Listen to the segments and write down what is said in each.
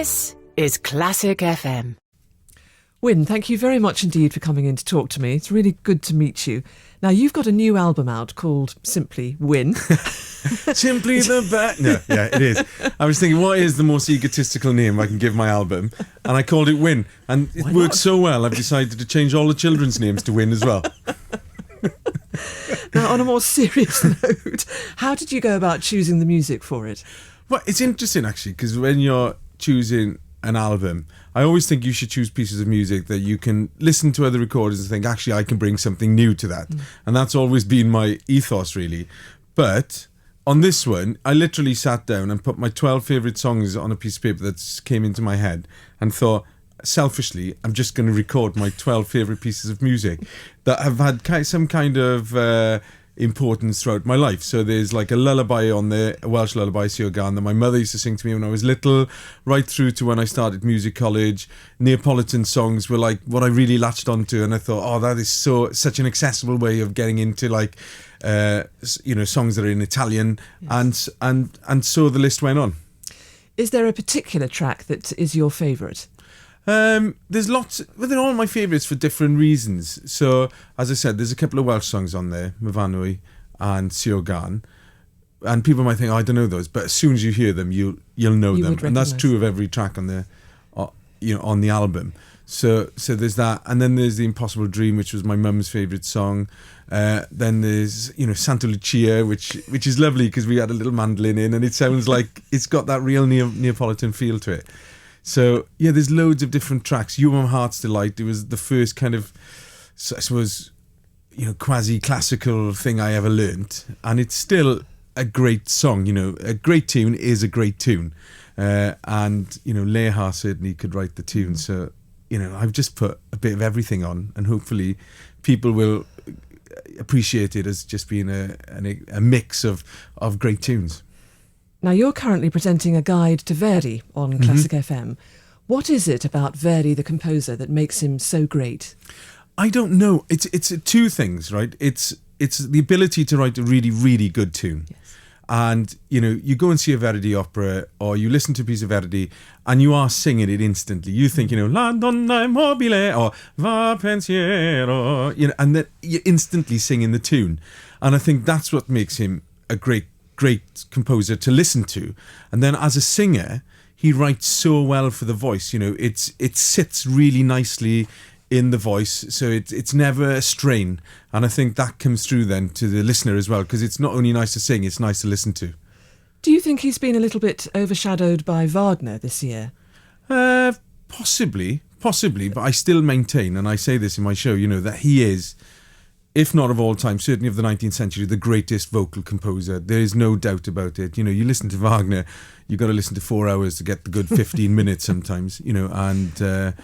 This is Classic FM. Wynne, thank you very much indeed for coming in to talk to me. It's really good to meet you. Now, you've got a new album out called Simply Wynne. Simply the best. No, yeah, it is. I was thinking, what is the most egotistical name I can give my album? And I called it Wynne. And it worked so well, I've decided to change all the children's names to Wynne as well. Now, on a more serious note, how did you go about choosing the music for it? Well, it's interesting, actually, because when you're choosing an album, I always think you should choose pieces of music that you can listen to other recordings and think, actually, I can bring something new to that. And that's always been my ethos, really. But on this one, I literally sat down and put my 12 favourite songs on a piece of paper that came into my head and thought, selfishly, I'm just going to record my 12 favourite pieces of music that have had some kind of importance throughout my life. So there's like a lullaby on there, a Welsh lullaby, Siogan, that my mother used to sing to me when I was little, right through to when I started music college. Neapolitan songs were like what I really latched onto, and I thought, oh, that is such an accessible way of getting into like songs that are in Italian. Yes. And so the list went on. Is there a particular track that is your favourite? There's lots, well, they're all my favourites for different reasons. So, as I said, there's a couple of Welsh songs on there, Myfanwy and Siogan, and people might think, oh, I don't know those, but as soon as you hear them, you'll know them, and that's true of every track on the, on the album. So there's that, and then there's The Impossible Dream, which was my mum's favourite song. Then there's Santa Lucia, which is lovely because we had a little mandolin in, and it sounds like it's got that real Neapolitan feel to it. So, yeah, there's loads of different tracks. You Are My Heart's Delight, it was the first kind of, I suppose, quasi-classical thing I ever learnt. And it's still a great song, a great tune is a great tune. Leha certainly could write the tune. So, I've just put a bit of everything on, and hopefully people will appreciate it as just being a mix of great tunes. Now, you're currently presenting a guide to Verdi on Classic FM. What is it about Verdi, the composer, that makes him so great? I don't know. It's two things, right? It's the ability to write a really, really good tune. Yes. And, you go and see a Verdi opera, or you listen to a piece of Verdi, and you are singing it instantly. You think, La donna immobile, or Va pensiero, and then you're instantly singing the tune. And I think that's what makes him a great composer to listen to. And then as a singer, he writes so well for the voice. It sits really nicely in the voice, so it's never a strain. And I think that comes through then to the listener as well, because it's not only nice to sing, it's nice to listen to. Do you think he's been a little bit overshadowed by Wagner this year? Possibly, but I still maintain, and I say this in my show, that he is, if not of all time, certainly of the 19th century, the greatest vocal composer. There is no doubt about it. You listen to Wagner, you've got to listen to 4 hours to get the good 15 minutes sometimes, and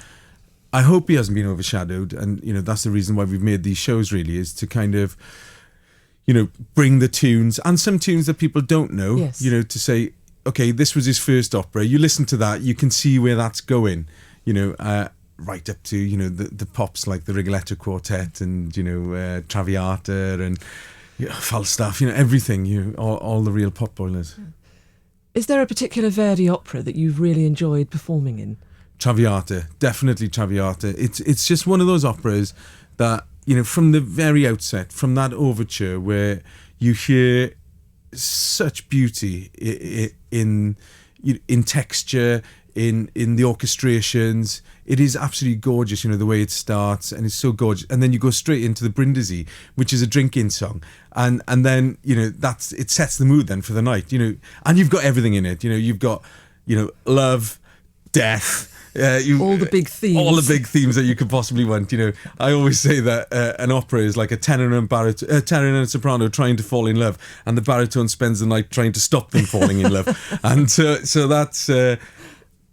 I hope he hasn't been overshadowed. And, that's the reason why we've made these shows, really, is to kind of, bring the tunes, and some tunes that people don't know, yes. To say, okay, this was his first opera. You listen to that, you can see where that's going, right up to, the pops like the Rigoletto Quartet and, Traviata and Falstaff, everything, all the real pot boilers. Is there a particular Verdi opera that you've really enjoyed performing in? Traviata, definitely Traviata. It's just one of those operas that, from the very outset, from that overture where you hear such beauty in texture, in the orchestrations. It is absolutely gorgeous, the way it starts, and it's so gorgeous. And then you go straight into the Brindisi, which is a drinking song, and then it sets the mood then for the night, and you've got everything in it. You've got love, death. All the big themes that you could possibly want. I always say that an opera is like a tenor and a soprano trying to fall in love, and the baritone spends the night trying to stop them falling in love. And so that's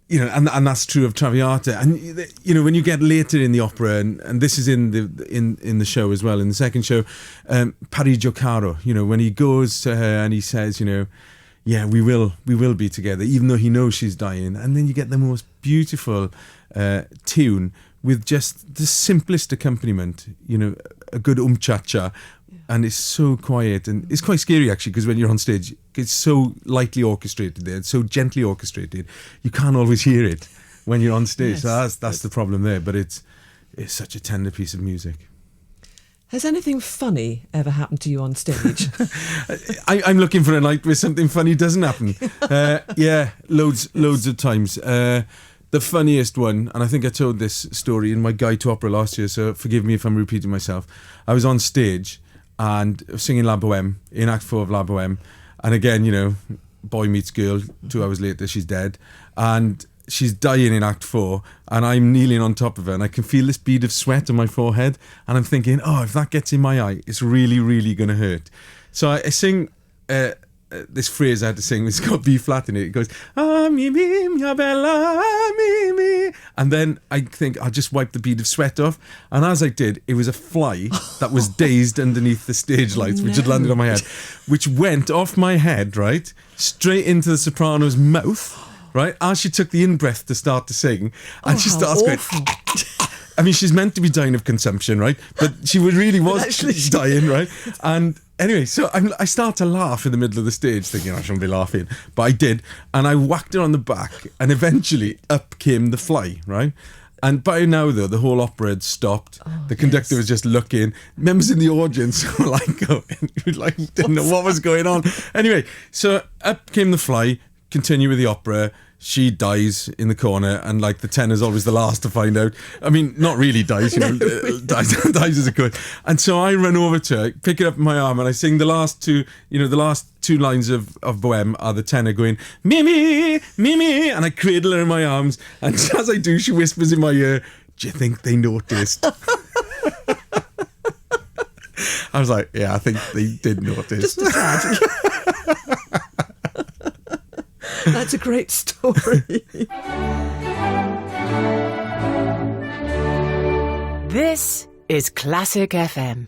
and that's true of Traviata. And when you get later in the opera, and this is in the show as well, in the second show, Parigio Caro, when he goes to her and he says, yeah, we will be together, even though he knows she's dying. And then you get the most beautiful tune with just the simplest accompaniment, a good cha-cha. And it's so quiet, and it's quite scary actually, because when you're on stage, it's so lightly orchestrated there, it's so gently orchestrated, you can't always hear it when you're on stage. Yes. So that's the problem there. But it's such a tender piece of music. Has anything funny ever happened to you on stage? I'm looking for a night where something funny doesn't happen. Yeah, loads of times. The funniest one, and I think I told this story in my guide to opera last year, so forgive me if I'm repeating myself. I was on stage and singing La Boheme, in Act 4 of La Boheme. And again, you know, boy meets girl, 2 hours later she's dead. And she's dying in Act 4, and I'm kneeling on top of her, and I can feel this bead of sweat on my forehead, and I'm thinking, oh, if that gets in my eye, it's really, really going to hurt. So I sing this phrase I had to sing, it's got B flat in it. It goes, ah, mi, mia bella, mi, mi. And then I think I'll just wipe the bead of sweat off. And as I did, it was a fly that was dazed underneath the stage lights, which had landed on my head, which went off my head, right, straight into the soprano's mouth, right, as she took the in-breath to start to sing. And she starts going... I mean, she's meant to be dying of consumption, right? But she really was dying, right? And anyway, so I start to laugh in the middle of the stage, thinking I shouldn't be laughing, but I did, and I whacked her on the back, and eventually up came the fly, right? And by now, though, the whole opera had stopped. The conductor was just looking. Members in the audience were like, didn't know what was going on. Anyway, so up came the fly. Continue with the opera. She dies in the corner, and like the tenor's always the last to find out. I mean, not really dies, you know, dies as a good. And so I run over to her, pick it up in my arm, and I sing the last two lines of Boheme are the tenor going, Mimi, Mimi, and I cradle her in my arms, and as I do, she whispers in my ear, do you think they noticed? I was like, yeah, I think they did notice. Just a tad. That's a great story. This is Classic FM.